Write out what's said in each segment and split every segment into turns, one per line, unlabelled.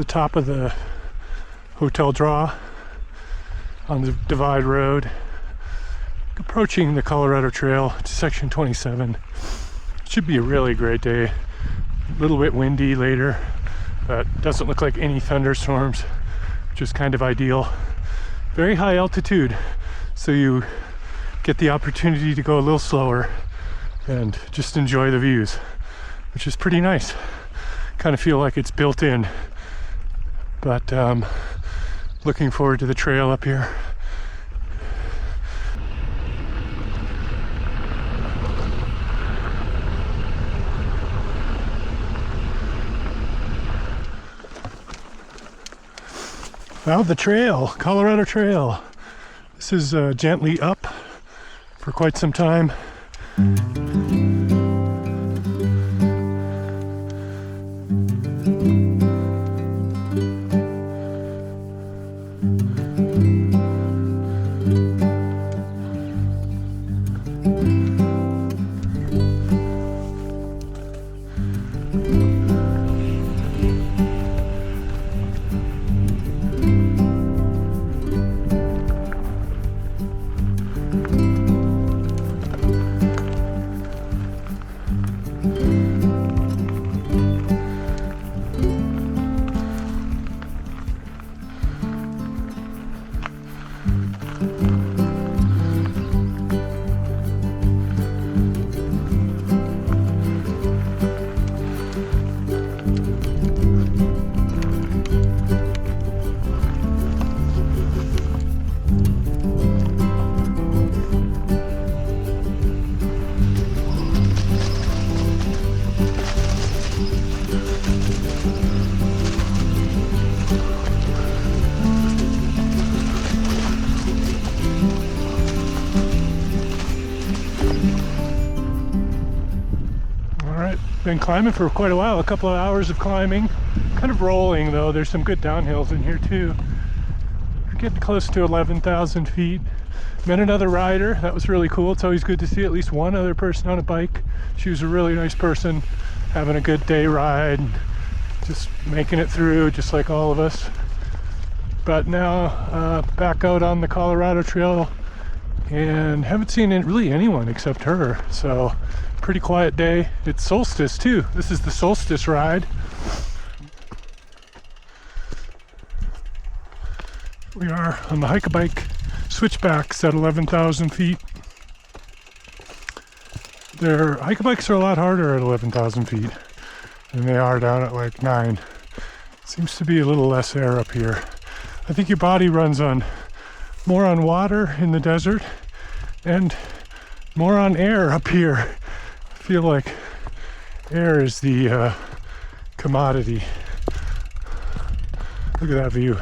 top of the hotel draw on the Divide Road, approaching the Colorado Trail to section 27. Should be a really great day. A little bit windy later, but doesn't look like any thunderstorms, which is kind of ideal. Very high altitude, so you get the opportunity to go a little slower and just enjoy the views, which is pretty nice. Kind of feel like it's built in, but looking forward to the trail up here. Found the trail, Colorado Trail. This is gently up for quite some time. Been climbing for quite a while, a couple of hours of climbing. Kind of rolling though, there's some good downhills in here too. We're getting close to 11,000 feet. Met another rider, that was really cool. It's always good to see at least one other person on a bike. She was a really nice person, having a good day ride, and just making it through just like all of us. But now back out on the Colorado Trail and haven't seen really anyone except her, so pretty quiet day. It's solstice too. This is the solstice ride. We are on the hike-a-bike switchbacks at 11,000 feet. Their hike-a-bikes are a lot harder at 11,000 feet than they are down at like 9. Seems to be a little less air up here. I think your body runs on more on water in the desert and more on air up here. I feel like air is the commodity. Look at that view.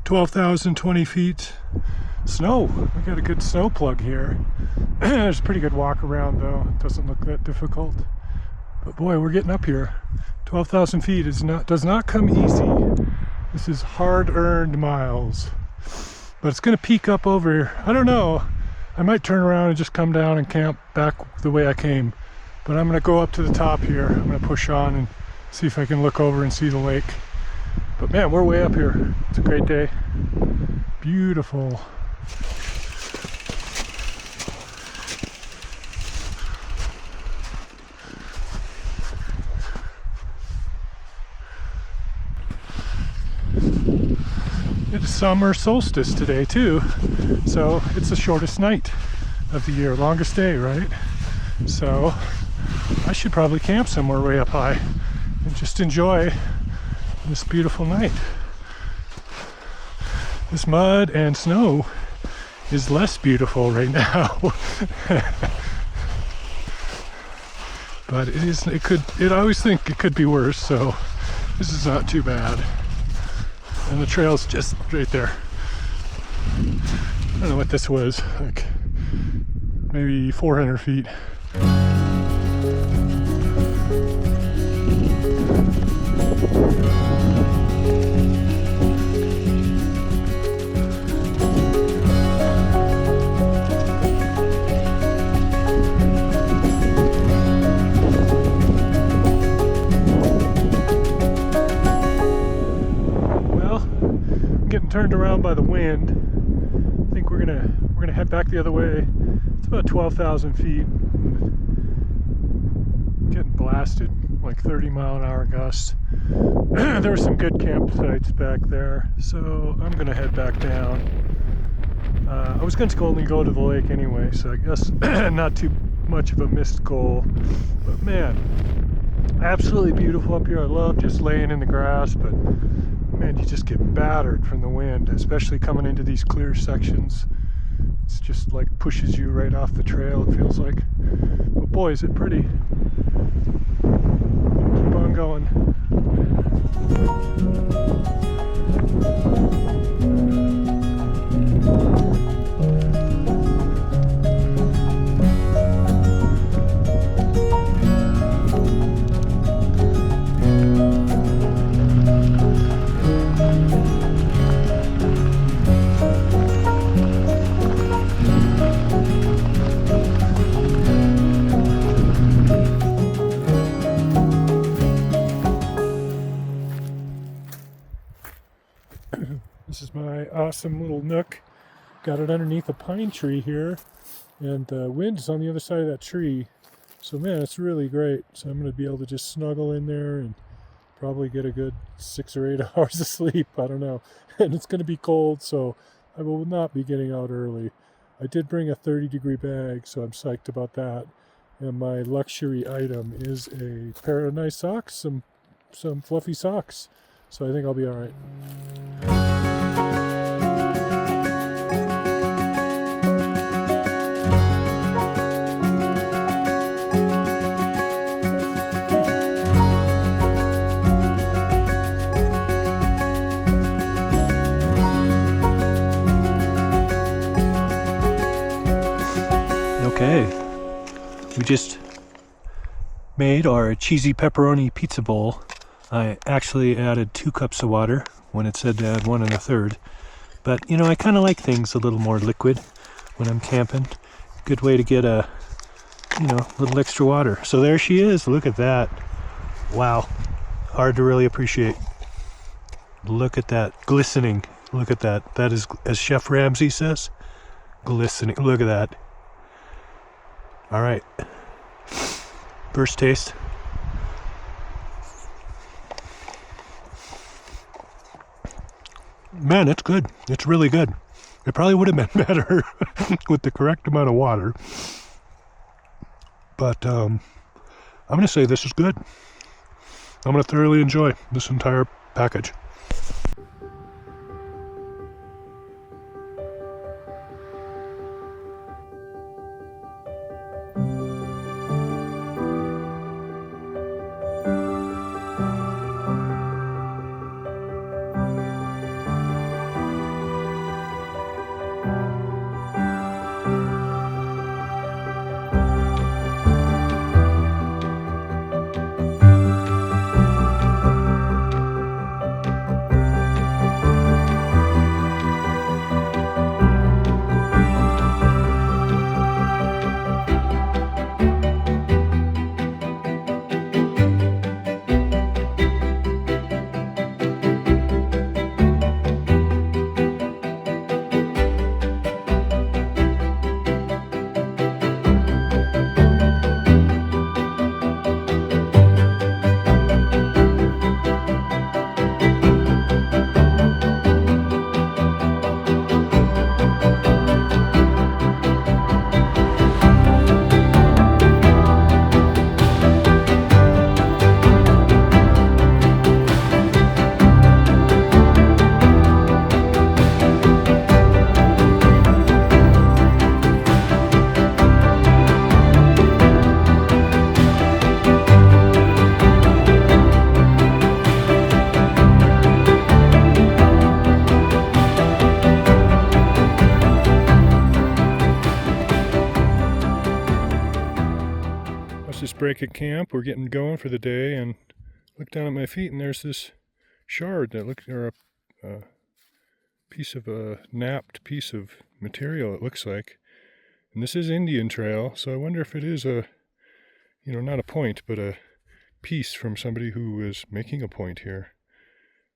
12,020 feet. Snow. We got a good snow plug here. There's a pretty good walk around though. It doesn't look that difficult. But boy, we're getting up here. 12,000 feet does not come easy. This is hard-earned miles. But it's going to peak up over, I don't know. I might turn around and just come down and camp back the way I came. But I'm going to go up to the top here. I'm going to push on and see if I can look over and see the lake. But man, we're way up here. It's a great day. Beautiful. It's summer solstice today too, so it's the shortest night of the year, longest day, right? So I should probably camp somewhere way up high and just enjoy this beautiful night. This mud and snow is less beautiful right now. But I always think it could be worse, so this is not too bad. And the trail's just right there. I don't know what this was, like maybe 400 feet. Turned around by the wind. I think we're gonna head back the other way. It's about 12,000 feet. Getting blasted, like 30-mile-an-hour gusts. There were some good campsites back there, so I'm gonna head back down. I was going to only go to the lake anyway, so I guess not too much of a missed goal. But man, absolutely beautiful up here. I love just laying in the grass, but man, you just get battered from the wind, especially coming into these clear sections. It's just like pushes you right off the trail, it feels like. But boy, is it pretty. Keep on going. This is my awesome little nook. Got it underneath a pine tree here, and the wind is on the other side of that tree. So man, it's really great. So I'm going to be able to just snuggle in there and probably get a good 6 or 8 hours of sleep. I don't know. And it's going to be cold, so I will not be getting out early. I did bring a 30-degree bag, so I'm psyched about that. And my luxury item is a pair of nice socks, some fluffy socks. So I think I'll be all right. Okay, we just made our cheesy pepperoni pizza bowl. I actually added 2 cups of water when it said to add 1 1/3. But you know, I kind of like things a little more liquid when I'm camping. Good way to get a little extra water. So there she is. Look at that. Wow, hard to really appreciate. Look at that, glistening. Look at that. That is, as Chef Ramsay says, glistening. Look at that. All right, first taste. Man, it's good. It's really good. It probably would have been better with the correct amount of water. But I'm going to say this is good. I'm going to thoroughly enjoy this entire package. break at camp. We're getting going for the day, and look down at my feet, and there's this shard that looks, or a piece of a napped piece of material, it looks like. And this is Indian Trail, so I wonder if it is a, not a point, but a piece from somebody who is making a point here.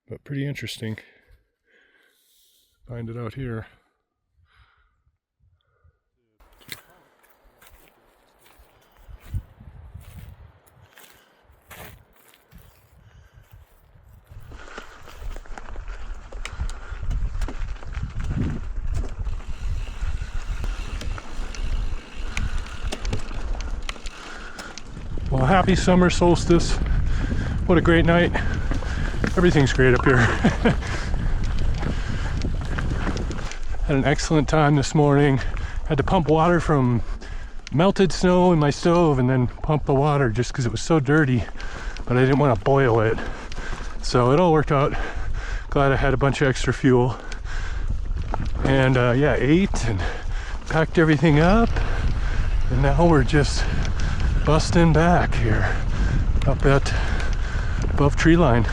But pretty interesting. Find it out here. Well, happy summer solstice. What a great night. Everything's great up here. Had an excellent time this morning. Had to pump water from melted snow in my stove and then pump the water just because it was so dirty, but I didn't want to boil it. So it all worked out. Glad I had a bunch of extra fuel. And yeah, ate and packed everything up. And now we're just busting back here up at above tree line.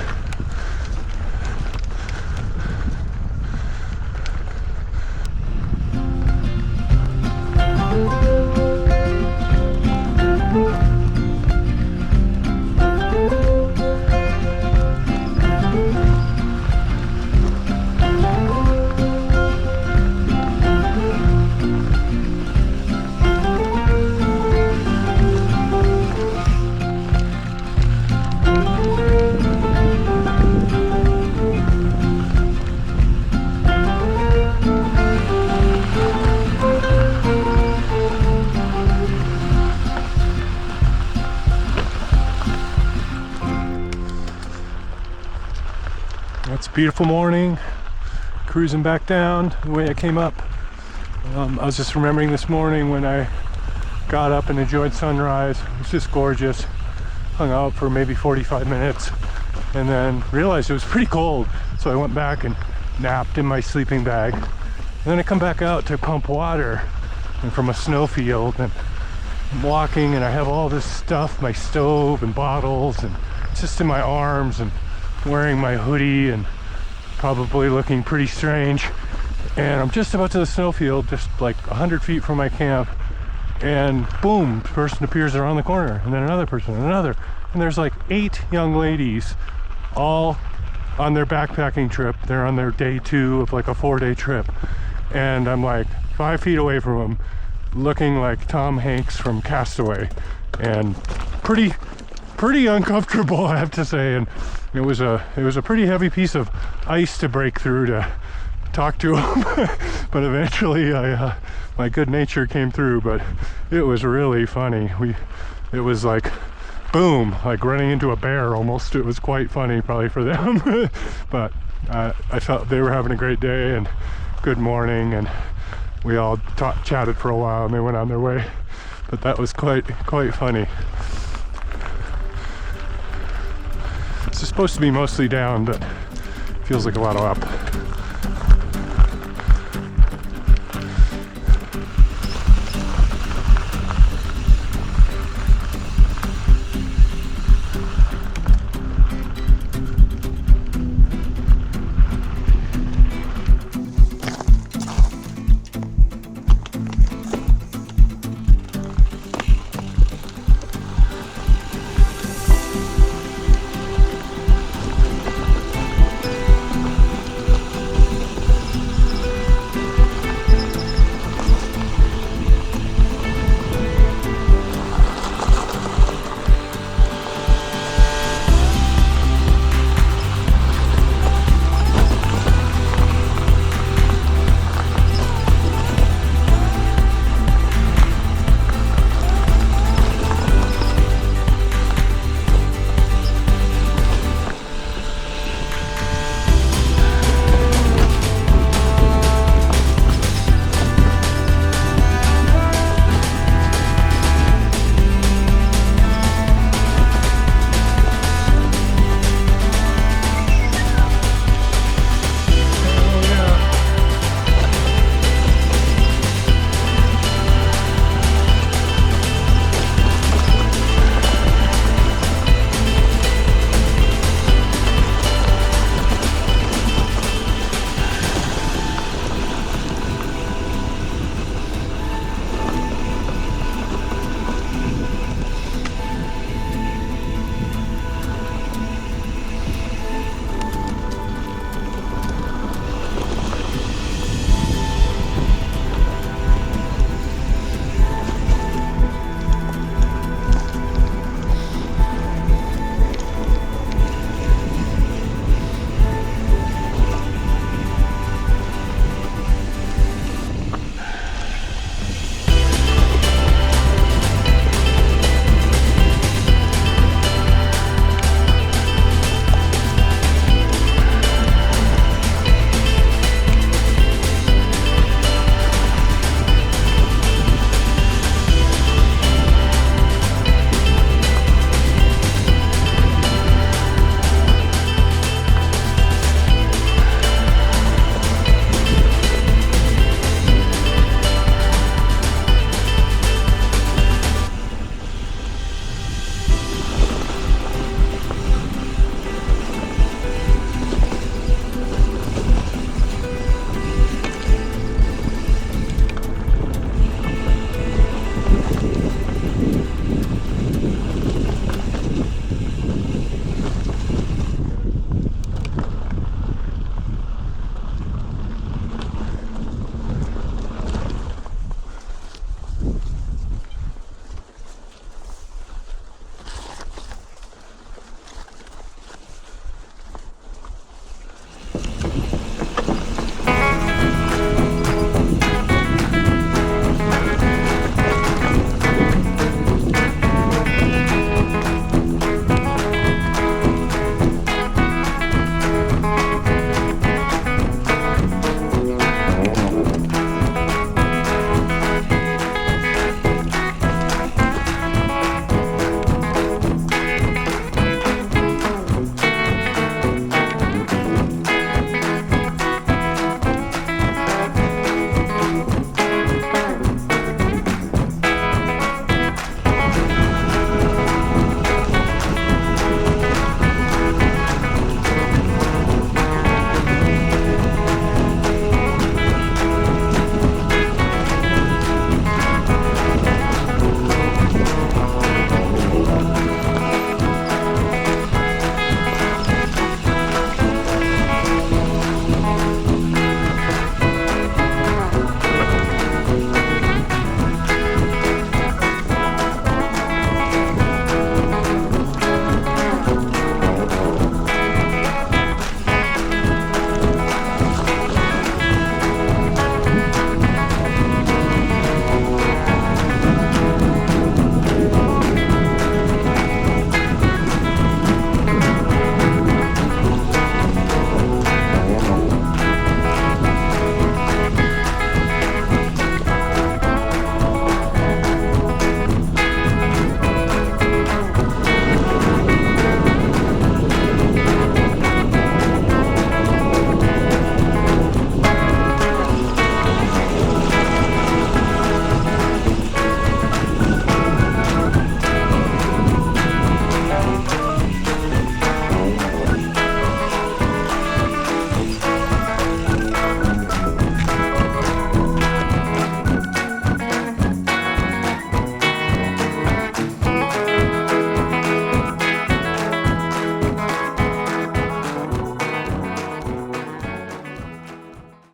It's a beautiful morning, cruising back down the way I came up. I was just remembering this morning when I got up and enjoyed sunrise. It was just gorgeous. Hung out for maybe 45 minutes and then realized it was pretty cold. So I went back and napped in my sleeping bag. And then I come back out to pump water and from a snowfield, and I'm walking and I have all this stuff, my stove and bottles, and it's just in my arms, and wearing my hoodie and probably looking pretty strange. And I'm just about to the snowfield, just like 100 feet from my camp, and boom, the person appears around the corner, and then another person, and another, and there's like 8 young ladies all on their backpacking trip. They're on their day 2 of like a 4-day trip, and I'm like 5 feet away from them, looking like Tom Hanks from Castaway, and pretty uncomfortable, I have to say. And it was a pretty heavy piece of ice to break through to talk to him. But eventually my good nature came through. But it was really funny. It was like boom, like running into a bear almost. It was quite funny probably for them. But I felt they were having a great day and good morning, and we all chatted for a while and they went on their way. But that was quite funny. It's supposed to be mostly down, but feels like a lot of up.